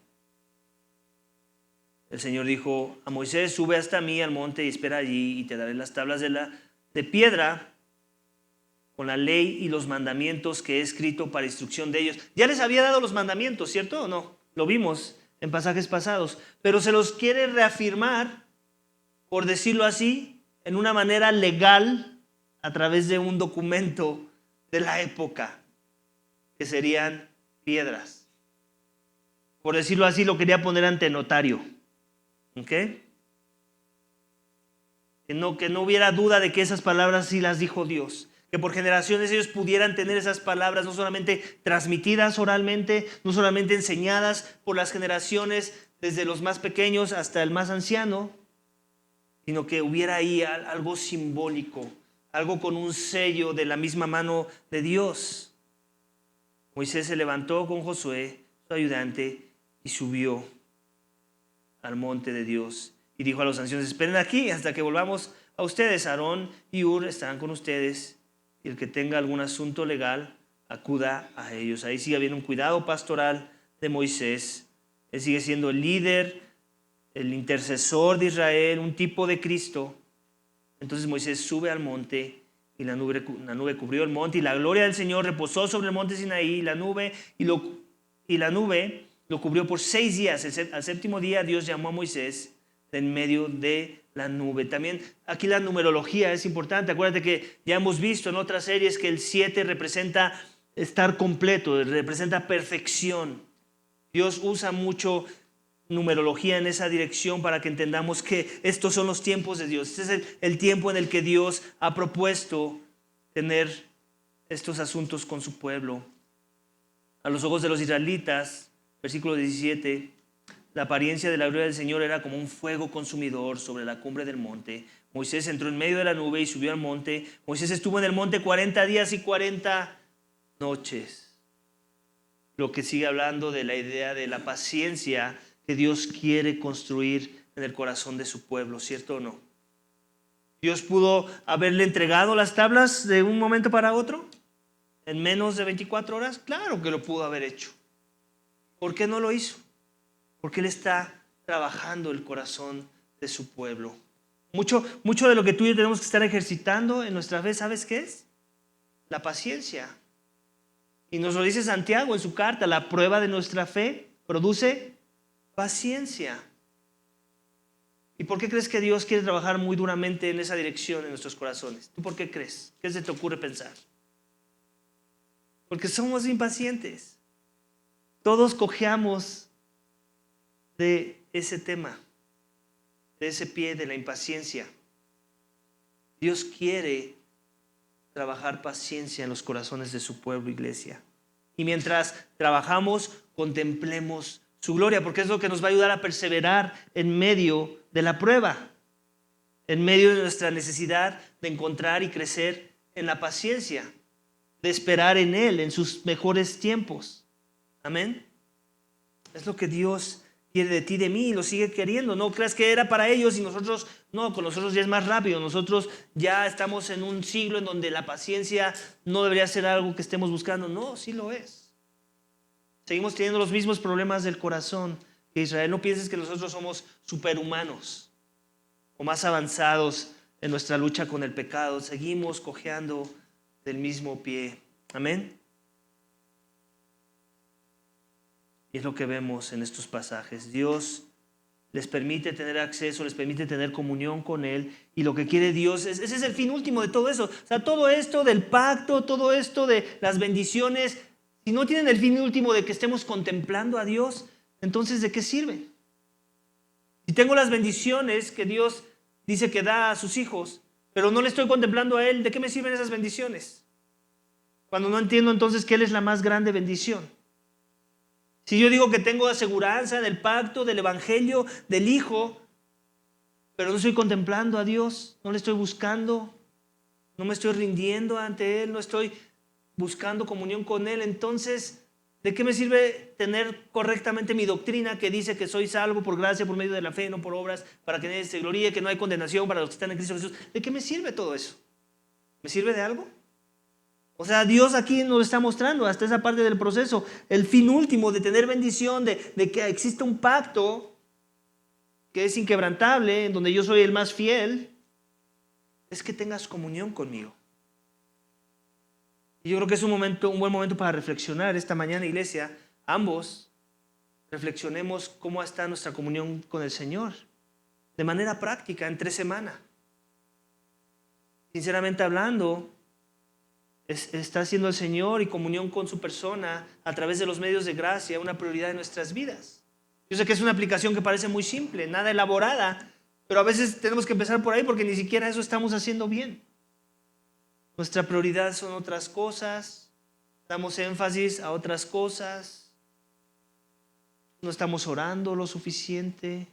El Señor dijo a Moisés, sube hasta mí al monte y espera allí y te daré las tablas de piedra con la ley y los mandamientos que he escrito para instrucción de ellos. Ya les había dado los mandamientos, ¿cierto o no? Lo vimos en pasajes pasados, pero se los quiere reafirmar, por decirlo así, en una manera legal a través de un documento de la época, que serían piedras. Por decirlo así, lo quería poner ante notario. ¿Ok? Que no hubiera duda de que esas palabras sí las dijo Dios. Que por generaciones ellos pudieran tener esas palabras no solamente transmitidas oralmente, no solamente enseñadas por las generaciones desde los más pequeños hasta el más anciano, sino que hubiera ahí algo simbólico, algo con un sello de la misma mano de Dios. Moisés se levantó con Josué, su ayudante, y subió al monte de Dios. Y dijo a los ancianos, esperen aquí hasta que volvamos a ustedes. Aarón y Hur estarán con ustedes. Y el que tenga algún asunto legal, acuda a ellos. Ahí sigue habiendo un cuidado pastoral de Moisés. Él sigue siendo el líder, el intercesor de Israel, un tipo de Cristo. Entonces Moisés sube al monte y la nube cubrió el monte y la gloria del Señor reposó sobre el monte Sinaí. La nube lo cubrió por 6 días. Al séptimo día Dios llamó a Moisés de en medio de la nube. También aquí la numerología es importante. Acuérdate que ya hemos visto en otras series que el 7 representa estar completo, representa perfección. Dios usa mucho numerología en esa dirección para que entendamos que estos son los tiempos de Dios. Este es el tiempo en el que Dios ha propuesto tener estos asuntos con su pueblo. A los ojos de los israelitas, versículo 17, la apariencia de la gloria del Señor era como un fuego consumidor sobre la cumbre del monte. Moisés entró en medio de la nube y subió al monte. Moisés estuvo en el monte 40 días y 40 noches. Lo que sigue hablando de la idea de la paciencia que Dios quiere construir en el corazón de su pueblo, ¿cierto o no? Dios pudo haberle entregado las tablas de un momento para otro en menos de 24 horas. Claro que lo pudo haber hecho. ¿Por qué no lo hizo? Porque Él está trabajando el corazón de su pueblo. Mucho de lo que tú y yo tenemos que estar ejercitando en nuestra fe, ¿sabes qué es? La paciencia. Y nos lo dice Santiago en su carta, la prueba de nuestra fe produce paciencia. ¿Y por qué crees que Dios quiere trabajar muy duramente en esa dirección en nuestros corazones? ¿Tú por qué crees? ¿Qué se te ocurre pensar? Porque somos impacientes. Todos cojeamos de ese tema, de ese pie de la impaciencia. Dios quiere trabajar paciencia en los corazones de su pueblo, iglesia. Y mientras trabajamos, contemplemos su gloria, porque es lo que nos va a ayudar a perseverar en medio de la prueba, en medio de nuestra necesidad de encontrar y crecer en la paciencia, de esperar en Él en sus mejores tiempos. Amén. Es lo que Dios quiere de ti, de mí, y lo sigue queriendo. No creas que era para ellos y nosotros, no, con nosotros ya es más rápido. Nosotros ya estamos en un siglo en donde la paciencia no debería ser algo que estemos buscando. No, sí lo es. Seguimos teniendo los mismos problemas del corazón que Israel. No pienses que nosotros somos superhumanos o más avanzados en nuestra lucha con el pecado. Seguimos cojeando del mismo pie. Amén. Y es lo que vemos en estos pasajes. Dios les permite tener acceso, les permite tener comunión con Él. Y lo que quiere Dios, ese es el fin último de todo eso. O sea, todo esto del pacto, todo esto de las bendiciones, si no tienen el fin último de que estemos contemplando a Dios, entonces ¿de qué sirve? Si tengo las bendiciones que Dios dice que da a sus hijos, pero no le estoy contemplando a Él, ¿de qué me sirven esas bendiciones? Cuando no entiendo entonces que Él es la más grande bendición. Si yo digo que tengo aseguranza del pacto, del evangelio, del Hijo, pero no estoy contemplando a Dios, no le estoy buscando, no me estoy rindiendo ante Él, no estoy buscando comunión con Él, entonces, ¿de qué me sirve tener correctamente mi doctrina que dice que soy salvo por gracia, por medio de la fe, no por obras, para que nadie se gloríe, que no hay condenación para los que están en Cristo Jesús? ¿De qué me sirve todo eso? ¿Me sirve de algo? O sea, Dios aquí nos está mostrando hasta esa parte del proceso, el fin último de tener bendición, de que existe un pacto que es inquebrantable, en donde yo soy el más fiel, es que tengas comunión conmigo. Y yo creo que es un buen momento para reflexionar esta mañana, iglesia. Ambos reflexionemos cómo está nuestra comunión con el Señor, de manera práctica, entre semana. Sinceramente hablando, está haciendo el Señor y comunión con su persona a través de los medios de gracia una prioridad de nuestras vidas. Yo sé que es una aplicación que parece muy simple, nada elaborada, pero a veces tenemos que empezar por ahí porque ni siquiera eso estamos haciendo bien. Nuestra prioridad son otras cosas, damos énfasis a otras cosas, no estamos orando lo suficiente.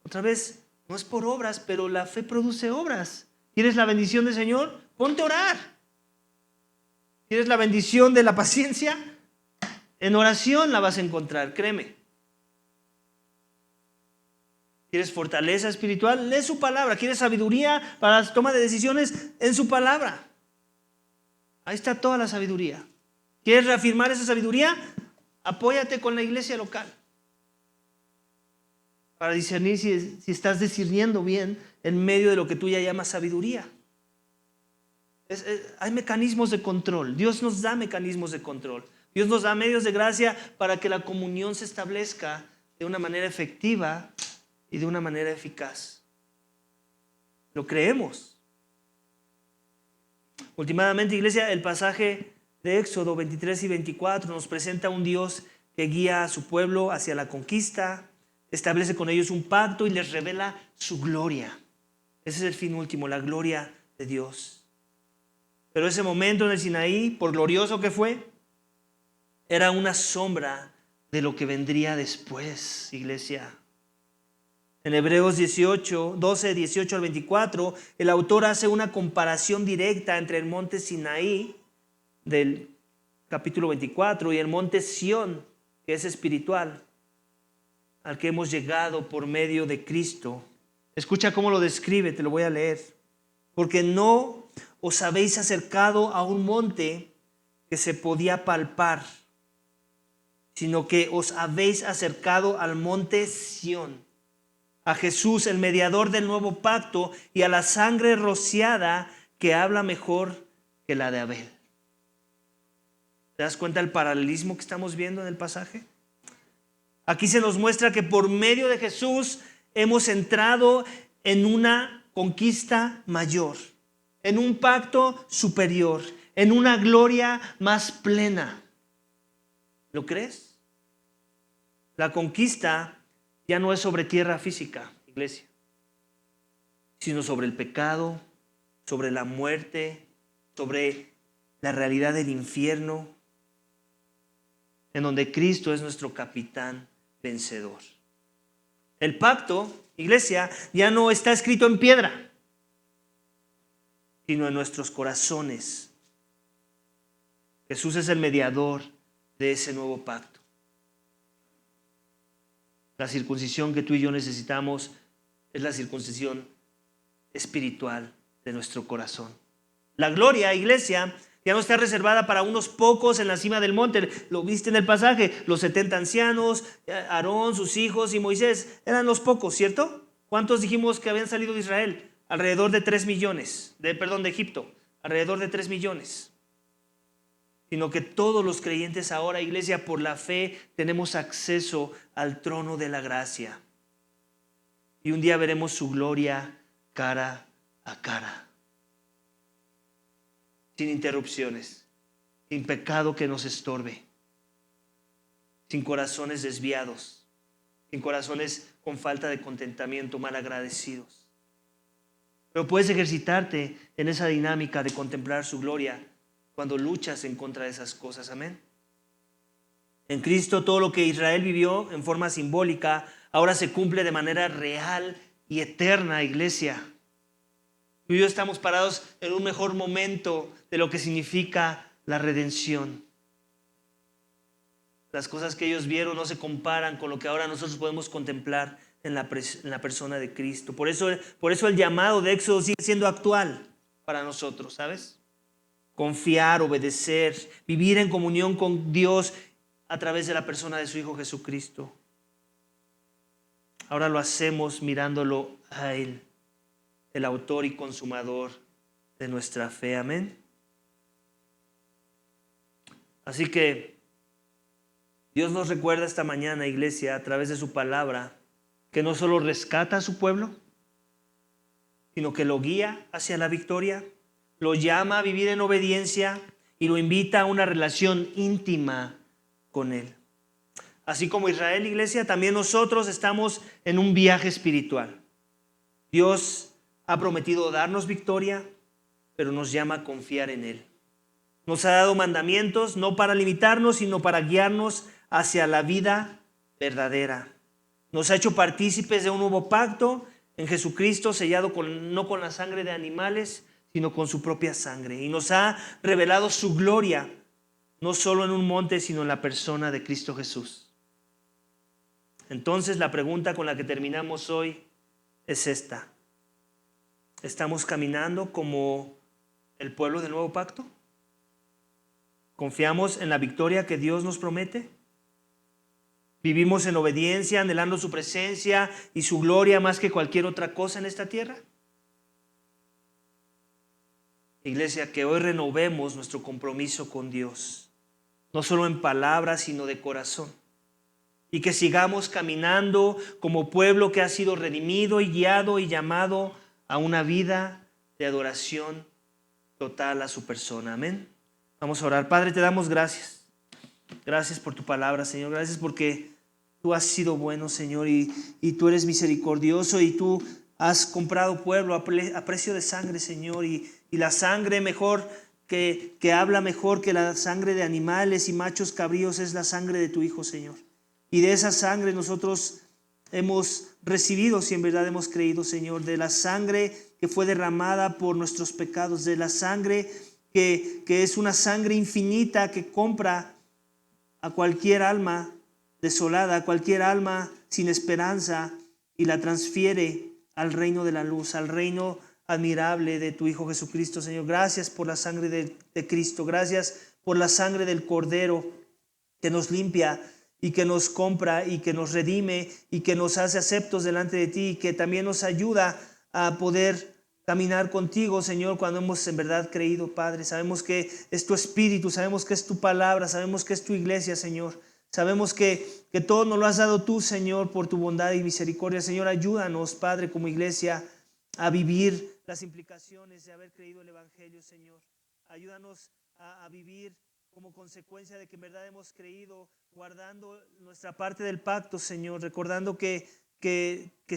Otra vez, no es por obras, pero la fe produce obras. ¿Quieres la bendición del Señor? Ponte a orar. ¿Quieres la bendición de la paciencia? En oración la vas a encontrar, créeme. ¿Quieres fortaleza espiritual? Lee su palabra. ¿Quieres sabiduría para la toma de decisiones? En su palabra. Ahí está toda la sabiduría. ¿Quieres reafirmar esa sabiduría? Apóyate con la iglesia local para discernir si estás discerniendo bien en medio de lo que tú ya llamas sabiduría. Hay mecanismos de control. Dios nos da mecanismos de control. Dios nos da medios de gracia para que la comunión se establezca de una manera efectiva y de una manera eficaz. Lo creemos. Últimamente, iglesia, el pasaje de Éxodo 23 y 24 nos presenta un Dios que guía a su pueblo hacia la conquista, establece con ellos un pacto y les revela su gloria. Ese es el fin último, la gloria de Dios. Pero ese momento en el Sinaí, por glorioso que fue, era una sombra de lo que vendría después, iglesia. En Hebreos 12, 18 al 24, el autor hace una comparación directa entre el monte Sinaí del capítulo 24 y el monte Sión, que es espiritual, al que hemos llegado por medio de Cristo. Escucha cómo lo describe, te lo voy a leer. Porque no os habéis acercado a un monte que se podía palpar, sino que os habéis acercado al monte Sión, a Jesús, el mediador del nuevo pacto, y a la sangre rociada que habla mejor que la de Abel. ¿Te das cuenta del paralelismo que estamos viendo en el pasaje? Aquí se nos muestra que por medio de Jesús hemos entrado en una conquista mayor, en un pacto superior, en una gloria más plena. ¿Lo crees? La conquista ya no es sobre tierra física, iglesia, sino sobre el pecado, sobre la muerte, sobre la realidad del infierno, en donde Cristo es nuestro capitán vencedor. El pacto, iglesia, ya no está escrito en piedra, sino en nuestros corazones. Jesús es el mediador de ese nuevo pacto. La circuncisión que tú y yo necesitamos es la circuncisión espiritual de nuestro corazón. La gloria, iglesia, ya no está reservada para unos pocos en la cima del monte. Lo viste en el pasaje, los 70 ancianos, Aarón, sus hijos y Moisés, eran los pocos, ¿cierto? ¿Cuántos dijimos que habían salido de Israel? Alrededor de 3 millones, de Egipto, alrededor de 3 millones. Sino que todos los creyentes ahora, iglesia, por la fe tenemos acceso al trono de la gracia. Y un día veremos su gloria cara a cara. Sin interrupciones, sin pecado que nos estorbe, sin corazones desviados, sin corazones con falta de contentamiento, mal agradecidos. Pero puedes ejercitarte en esa dinámica de contemplar su gloria cuando luchas en contra de esas cosas. Amén. En Cristo todo lo que Israel vivió en forma simbólica ahora se cumple de manera real y eterna, iglesia. Tú y yo estamos parados en un mejor momento de lo que significa la redención. Las cosas que ellos vieron no se comparan con lo que ahora nosotros podemos contemplar en la persona de Cristo. Por eso el llamado de Éxodo sigue siendo actual para nosotros, ¿sabes? Confiar, obedecer, vivir en comunión con Dios a través de la persona de su Hijo Jesucristo. Ahora lo hacemos mirándolo a Él, el autor y consumador de nuestra fe. Amén. Así que Dios nos recuerda esta mañana, iglesia, a través de su palabra, que no solo rescata a su pueblo, sino que lo guía hacia la victoria, lo llama a vivir en obediencia y lo invita a una relación íntima con Él. Así como Israel, iglesia, también nosotros estamos en un viaje espiritual. Dios ha prometido darnos victoria, pero nos llama a confiar en Él. Nos ha dado mandamientos no para limitarnos, sino para guiarnos hacia la vida verdadera. Nos ha hecho partícipes de un nuevo pacto en Jesucristo, sellado no con la sangre de animales, sino con su propia sangre. Y nos ha revelado su gloria, no solo en un monte, sino en la persona de Cristo Jesús. Entonces la pregunta con la que terminamos hoy es esta. ¿Estamos caminando como el pueblo del nuevo pacto? ¿Confiamos en la victoria que Dios nos promete? ¿Vivimos en obediencia, anhelando su presencia y su gloria más que cualquier otra cosa en esta tierra? Iglesia, que hoy renovemos nuestro compromiso con Dios, no solo en palabras, sino de corazón. Y que sigamos caminando como pueblo que ha sido redimido y guiado y llamado a una vida de adoración total a su persona. Amén. Vamos a orar. Padre, te damos gracias. Gracias por tu palabra, Señor. Gracias porque tú has sido bueno, Señor, y tú eres misericordioso y tú has comprado pueblo a precio de sangre, Señor, y la sangre mejor que habla mejor que la sangre de animales y machos cabríos es la sangre de tu Hijo, Señor. Y de esa sangre nosotros hemos recibido, si en verdad hemos creído, Señor, de la sangre que fue derramada por nuestros pecados, de la sangre que es una sangre infinita que compra a cualquier alma desolada, a cualquier alma sin esperanza, y la transfiere al reino de la luz, al reino admirable de tu Hijo Jesucristo, Señor. Gracias por la sangre de Cristo, gracias por la sangre del Cordero que nos limpia y que nos compra y que nos redime y que nos hace aceptos delante de ti y que también nos ayuda a poder caminar contigo, Señor, cuando hemos en verdad creído, Padre. Sabemos que es tu Espíritu, sabemos que es tu palabra, sabemos que es tu iglesia, Señor. Sabemos que todo nos lo has dado tú, Señor, por tu bondad y misericordia. Señor, ayúdanos, Padre, como iglesia, a vivir las implicaciones de haber creído el Evangelio, Señor. Ayúdanos a vivir como consecuencia de que en verdad hemos creído, guardando nuestra parte del pacto, Señor, recordando que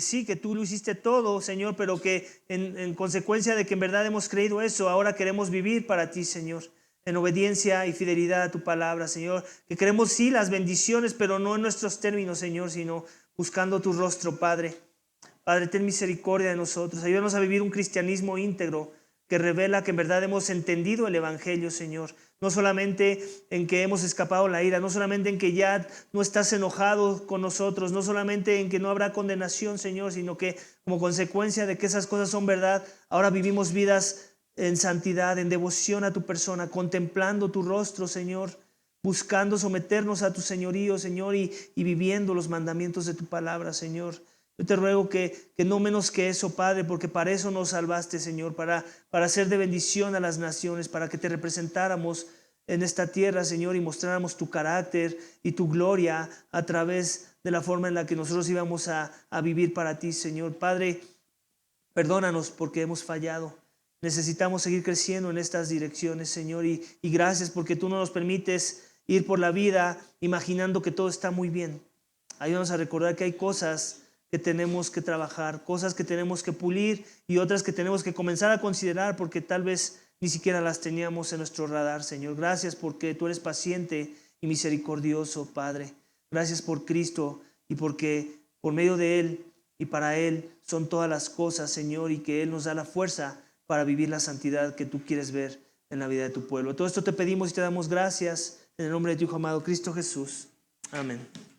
sí, que tú lo hiciste todo, Señor, pero que en consecuencia de que en verdad hemos creído eso, ahora queremos vivir para ti, Señor, en obediencia y fidelidad a tu palabra, Señor, que queremos sí las bendiciones, pero no en nuestros términos, Señor, sino buscando tu rostro, Padre. Padre, ten misericordia de nosotros, ayúdanos a vivir un cristianismo íntegro que revela que en verdad hemos entendido el Evangelio, Señor. No solamente en que hemos escapado la ira, no solamente en que ya no estás enojado con nosotros, no solamente en que no habrá condenación, Señor, sino que como consecuencia de que esas cosas son verdad, ahora vivimos vidas en santidad, en devoción a tu persona, contemplando tu rostro, Señor, buscando someternos a tu señorío, Señor, y viviendo los mandamientos de tu palabra, Señor. Yo te ruego que no menos que eso, Padre, porque para eso nos salvaste, Señor, para ser de bendición a las naciones, para que te representáramos en esta tierra, Señor, y mostráramos tu carácter y tu gloria a través de la forma en la que nosotros íbamos a vivir para ti, Señor. Padre, perdónanos porque hemos fallado. Necesitamos seguir creciendo en estas direcciones, Señor, y gracias porque tú no nos permites ir por la vida imaginando que todo está muy bien. Ayúdanos a recordar que hay cosas que tenemos que trabajar, cosas que tenemos que pulir y otras que tenemos que comenzar a considerar porque tal vez ni siquiera las teníamos en nuestro radar, Señor. Gracias porque tú eres paciente y misericordioso, Padre. Gracias por Cristo y porque por medio de Él y para Él son todas las cosas, Señor, y que Él nos da la fuerza para vivir la santidad que tú quieres ver en la vida de tu pueblo. Todo esto te pedimos y te damos gracias en el nombre de tu Hijo amado Cristo Jesús. Amén.